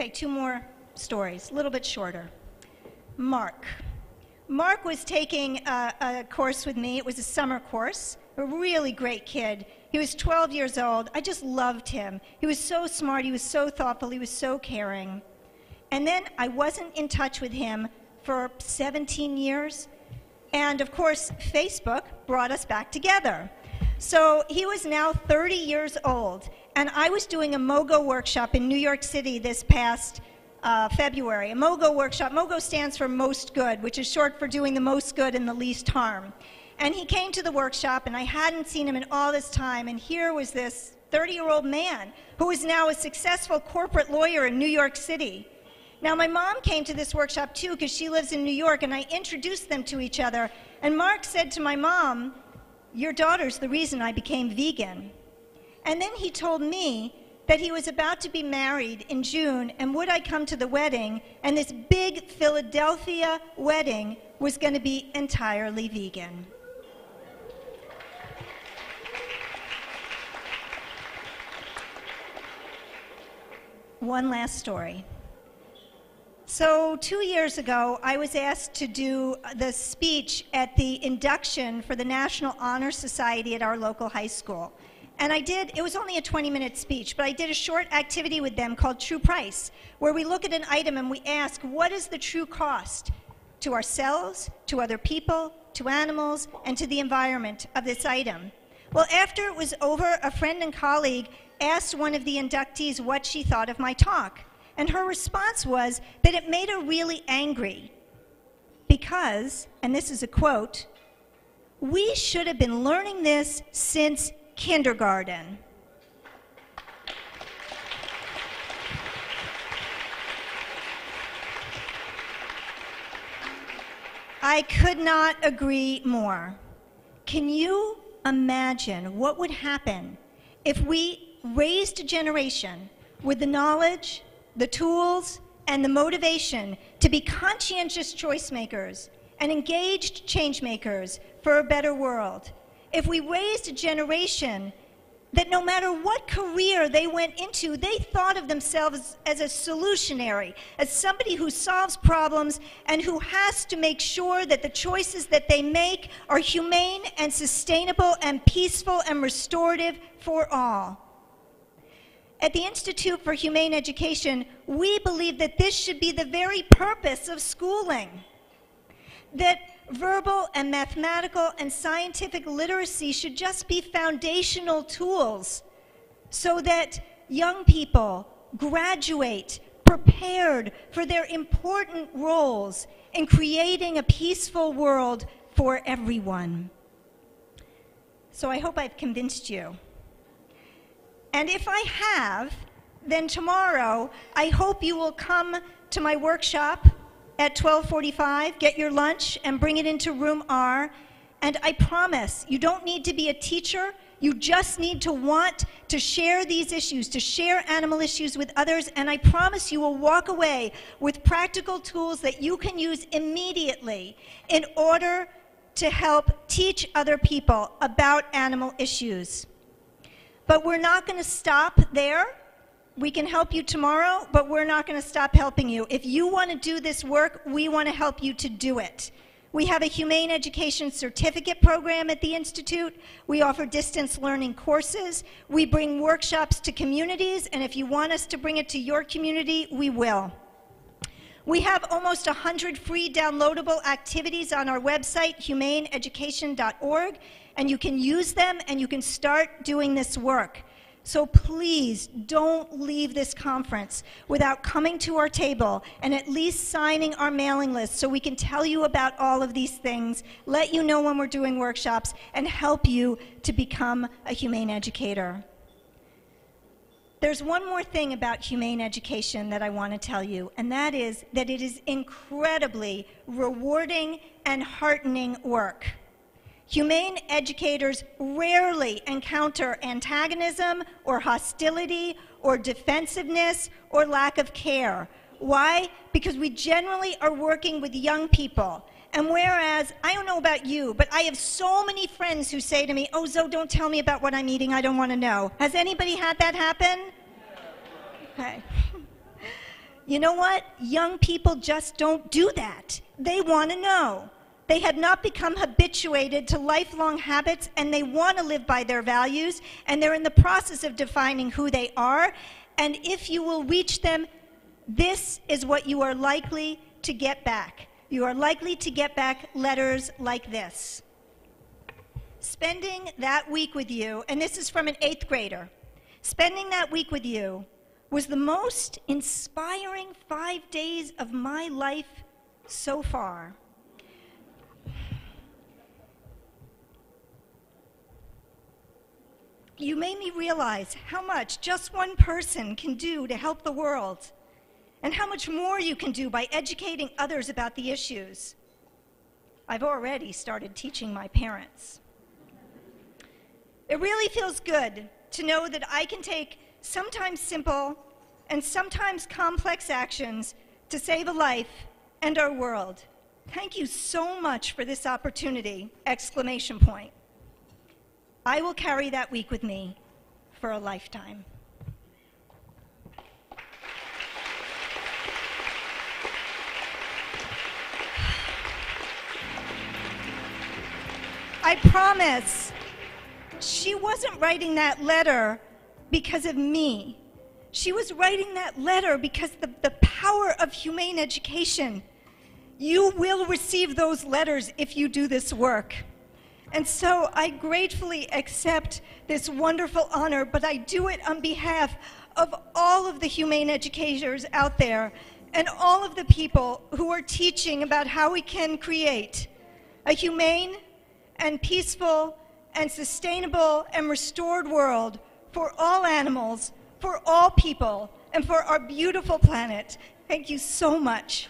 Okay, two more stories, a little bit shorter. Mark. Mark was taking a course with me. It was a summer course. A really great kid. He was 12 years old. I just loved him. He was so smart. He was so thoughtful. He was so caring. And then I wasn't in touch with him for 17 years. And of course, Facebook brought us back together. So he was now 30 years old. And I was doing a MOGO workshop in New York City this past February. A MOGO workshop. MOGO stands for Most Good, which is short for doing the most good and the least harm. And he came to the workshop, and I hadn't seen him in all this time. And here was this 30-year-old man who is now a successful corporate lawyer in New York City. Now, my mom came to this workshop, too, because she lives in New York, and I introduced them to each other. And Mark said to my mom, "Your daughter's the reason I became vegan." And then he told me that he was about to be married in June, and would I come to the wedding, and this big Philadelphia wedding was going to be entirely vegan. One last story. So 2 years ago, I was asked to do the speech at the induction for the National Honor Society at our local high school. And I did, it was only a 20-minute speech, but I did a short activity with them called True Price, where we look at an item and we ask, what is the true cost to ourselves, to other people, to animals, and to the environment of this item? Well, after it was over, a friend and colleague asked one of the inductees what she thought of my talk. And her response was that it made her really angry because, and this is a quote, "We should have been learning this since kindergarten." I could not agree more. Can you imagine what would happen if we raised a generation with the knowledge, the tools, and the motivation to be conscientious choice makers and engaged change makers for a better world? If we raised a generation that no matter what career they went into, they thought of themselves as a solutionary, as somebody who solves problems and who has to make sure that the choices that they make are humane and sustainable and peaceful and restorative for all. At the Institute for Humane Education, we believe that this should be the very purpose of schooling, that verbal and mathematical and scientific literacy should just be foundational tools so that young people graduate prepared for their important roles in creating a peaceful world for everyone. So I hope I've convinced you. And if I have, then tomorrow I hope you will come to my workshop at 12:45, get your lunch, and bring it into room R. And I promise, you don't need to be a teacher. You just need to want to share these issues, to share animal issues with others. And I promise you will walk away with practical tools that you can use immediately in order to help teach other people about animal issues. But we're not going to stop there. We can help you tomorrow, but we're not going to stop helping you. If you want to do this work, we want to help you to do it. We have a humane education certificate program at the Institute. We offer distance learning courses. We bring workshops to communities, and if you want us to bring it to your community, we will. We have almost 100 free downloadable activities on our website, humaneeducation.org, and you can use them and you can start doing this work. So please don't leave this conference without coming to our table and at least signing our mailing list so we can tell you about all of these things, let you know when we're doing workshops, and help you to become a humane educator. There's one more thing about humane education that I want to tell you, and that is that it is incredibly rewarding and heartening work. Humane educators rarely encounter antagonism or hostility or defensiveness or lack of care. Why? Because we generally are working with young people. And whereas, I don't know about you, but I have so many friends who say to me, "Oh, Zoe, don't tell me about what I'm eating, I don't want to know." Has anybody had that happen? Okay. You know what? Young people just don't do that. They want to know. They have not become habituated to lifelong habits, and they want to live by their values, and they're in the process of defining who they are. And if you will reach them, this is what you are likely to get back. You are likely to get back letters like this. Spending that week with you, and this is from an 8th grader, spending that week with you was the most inspiring 5 days of my life so far. You made me realize how much just one person can do to help the world, and how much more you can do by educating others about the issues. I've already started teaching my parents. It really feels good to know that I can take sometimes simple and sometimes complex actions to save a life and our world. Thank you so much for this opportunity! Exclamation point. I will carry that week with me for a lifetime. I promise, she wasn't writing that letter because of me. She was writing that letter because the power of humane education. You will receive those letters if you do this work. And so I gratefully accept this wonderful honor, but I do it on behalf of all of the humane educators out there and all of the people who are teaching about how we can create a humane and peaceful and sustainable and restored world for all animals, for all people, and for our beautiful planet. Thank you so much.